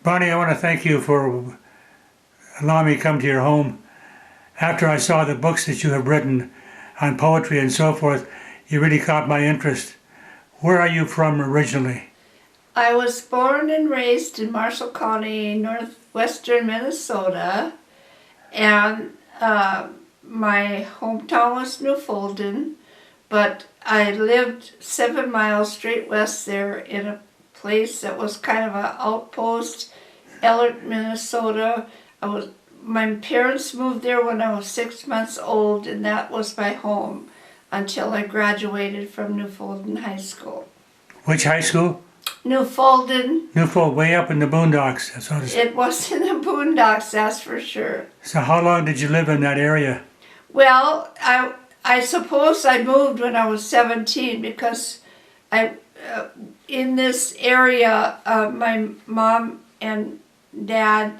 Bonnie, I want to thank you for allowing me to come to your home. After I saw the books that you have written on poetry and so forth, you really caught my interest. Where are you from originally? I was born and raised in Marshall County, northwestern Minnesota, and my hometown was Newfoundland, but I lived 7 miles straight west there in a place that was kind of an outpost, Ellet, Minnesota. My parents moved there when I was 6 months old, and that was my home until I graduated from Newfoundland High School. Which high school? Newfoundland. Newfoundland, way up in the boondocks. That's what It was in the boondocks, that's for sure. So how long did you live in that area? Well, I suppose I moved when I was 17 because in this area, my mom and dad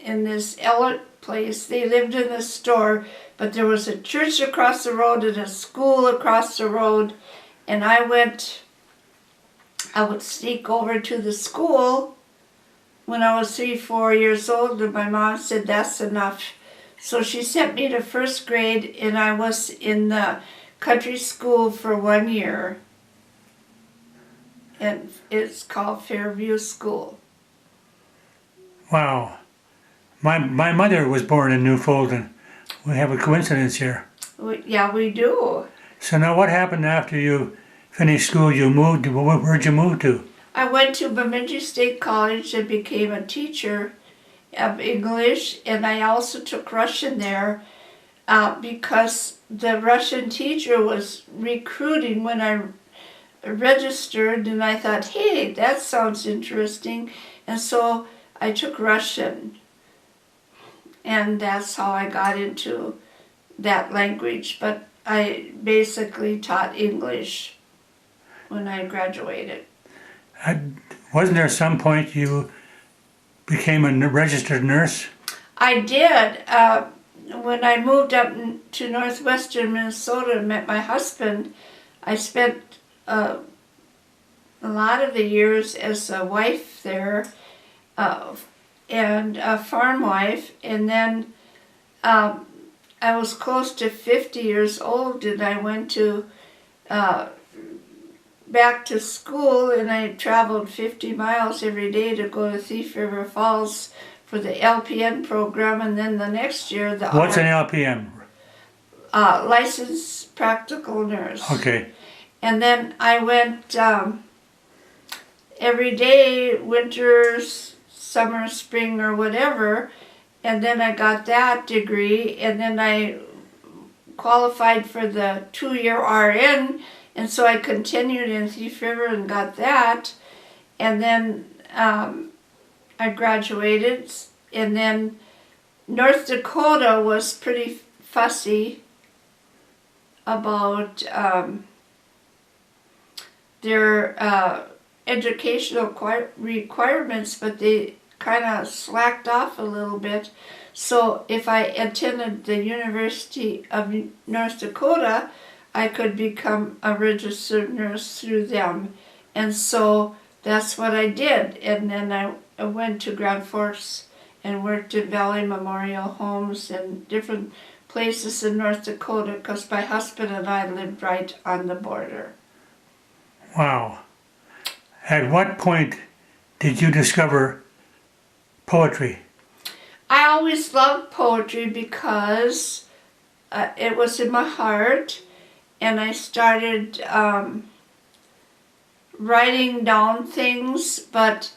in this Ellet place, they lived in a store, but there was a church across the road and a school across the road, and I would sneak over to the school when I was 3-4 years old, and my mom said that's enough. So she sent me to first grade, and I was in the country school for 1 year. And it's called Fairview School. Wow. My mother was born in Newfoundland. We have a coincidence here. Yeah, we do. So now what happened after you finished school? You moved, where'd you move to? I went to Bemidji State College and became a teacher of English, and I also took Russian there because the Russian teacher was recruiting when I registered, and I thought, hey, that sounds interesting, and so I took Russian, and that's how I got into that language, but I basically taught English when I graduated. Wasn't there some point you became a registered nurse? I did. When I moved up to northwestern Minnesota and met my husband, I spent a lot of the years as a wife there, and a farm wife, and then I was close to 50 years old, and I went to back to school, and I traveled 50 miles every day to go to Thief River Falls for the LPN program, and then the next year the What's an LPN? Licensed Practical Nurse. Okay. And then I went every day, winter, summer, spring, or whatever, and then I got that degree, and then I qualified for the 2-year RN, and so I continued in Thief River and got that, and then I graduated, and then North Dakota was pretty fussy about their educational requirements, but they kind of slacked off a little bit. So if I attended the University of North Dakota, I could become a registered nurse through them. And so that's what I did. And then I went to Grand Forks and worked in Valley Memorial Homes and different places in North Dakota because my husband and I lived right on the border. Wow. At what point did you discover poetry? I always loved poetry because it was in my heart, and I started writing down things, but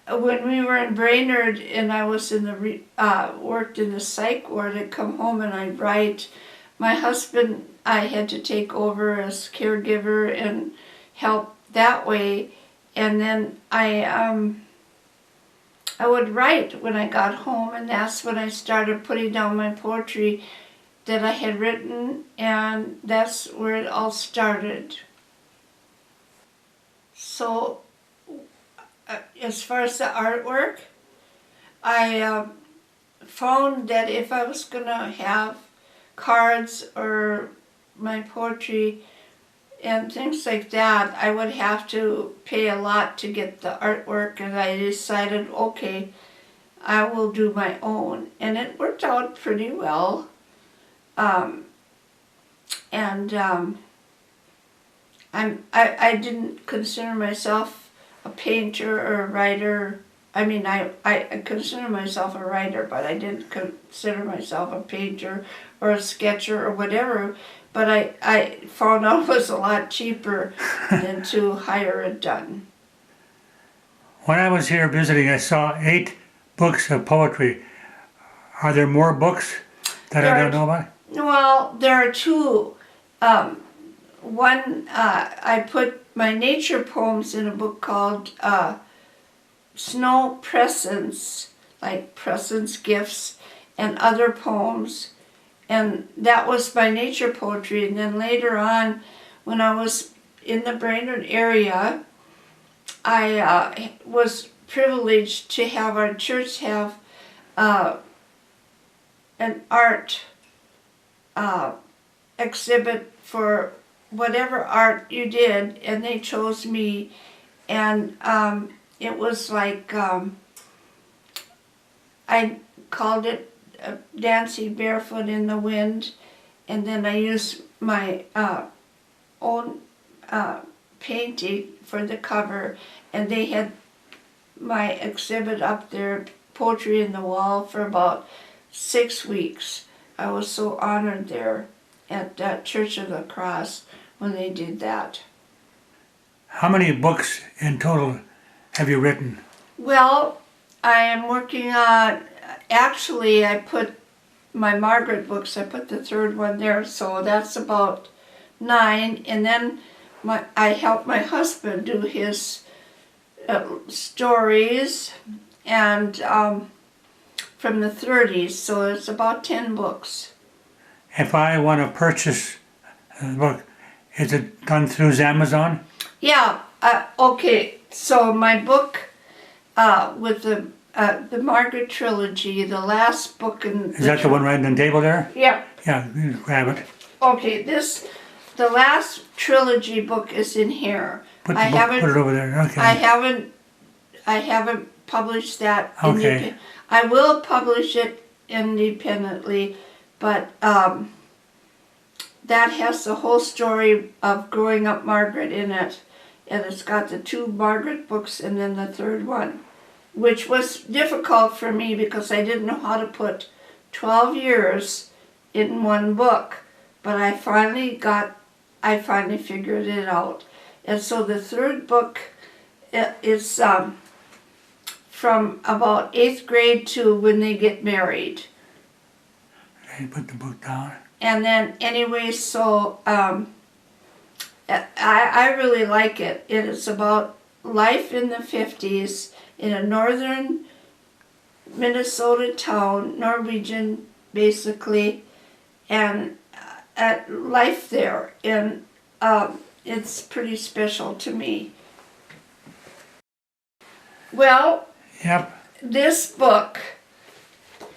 when we were in Brainerd and I was in the worked in the psych ward, I'd come home and I'd write. My husband, I had to take over as caregiver and help that way, and then I would write when I got home, and that's when I started putting down my poetry that I had written, and that's where it all started. So as far as the artwork, I found that if I was going to have cards or my poetry, and things like that, I would have to pay a lot to get the artwork, and I decided, okay, I will do my own. And it worked out pretty well. I didn't consider myself a painter or a writer. I mean, I consider myself a writer, but I didn't consider myself a painter or a sketcher or whatever. But I found out it was a lot cheaper than to hire it done. When I was here visiting, I saw 8 books of poetry. Are there more books that I don't know about? Well, there are 2. One, I put my nature poems in a book called Snow Presents, like presents, gifts, and other poems. And that was my nature poetry. And then later on, when I was in the Brainerd area, I was privileged to have our church have an art exhibit for whatever art you did, and they chose me. And it was like, I called it Dancing Barefoot in the Wind, and then I used my own painting for the cover, and they had my exhibit up there, Poetry in the Wall, for about 6 weeks. I was so honored there at Church of the Cross when they did that. How many books in total have you written? Well, I am working on, actually I put my Margaret books, I put the 3rd one there, so that's about 9, and then I helped my husband do his stories, and from the 30s, so it's about 10 books. If I want to purchase a book, is it done through Amazon? Yeah, okay, so my book with the Margaret trilogy, the last book in... Is that the one right on the table there? Yeah. Yeah, you grab it. Okay, the last trilogy book is in here. Put it over there, okay. I haven't published that. Okay. I will publish it independently, but that has the whole story of growing up Margaret in it. And it's got the 2 Margaret books and then the 3rd one, which was difficult for me because I didn't know how to put 12 years in one book. But I finally figured it out. And so the 3rd book is from about 8th grade to when they get married. Okay, put the book down. And then anyway, so I really like it. It is about life in the 50s in a northern Minnesota town, Norwegian basically, and life there. And it's pretty special to me. Well, yep. This book,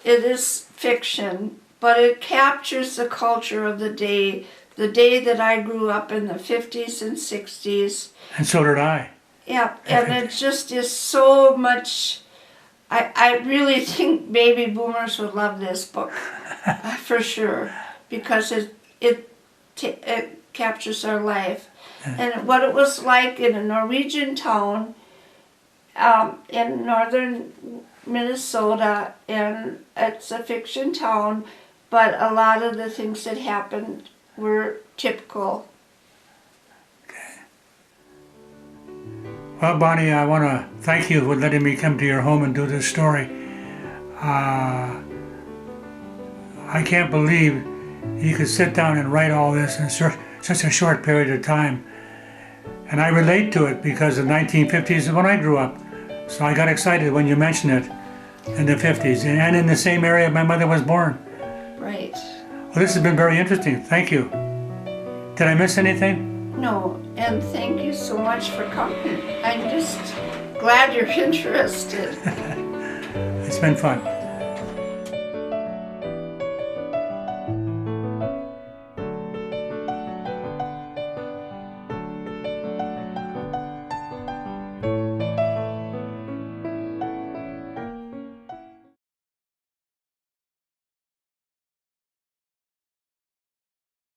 it is fiction, but it captures the culture of the day that I grew up in the 50s and 60s. And so did I. Yeah, and it just is so much. I really think baby boomers would love this book, for sure, because it captures our life. And what it was like in a Norwegian town in northern Minnesota, and it's a fiction town, but a lot of the things that happened were typical. Okay. Well, Bonnie, I want to thank you for letting me come to your home and do this story. I can't believe you could sit down and write all this in such a short period of time. And I relate to it because the 1950s is when I grew up. So I got excited when you mentioned it in the 50s and in the same area my mother was born. Right. Well, this has been very interesting. Thank you. Did I miss anything? No, and thank you so much for coming. I'm just glad you're interested. It's been fun.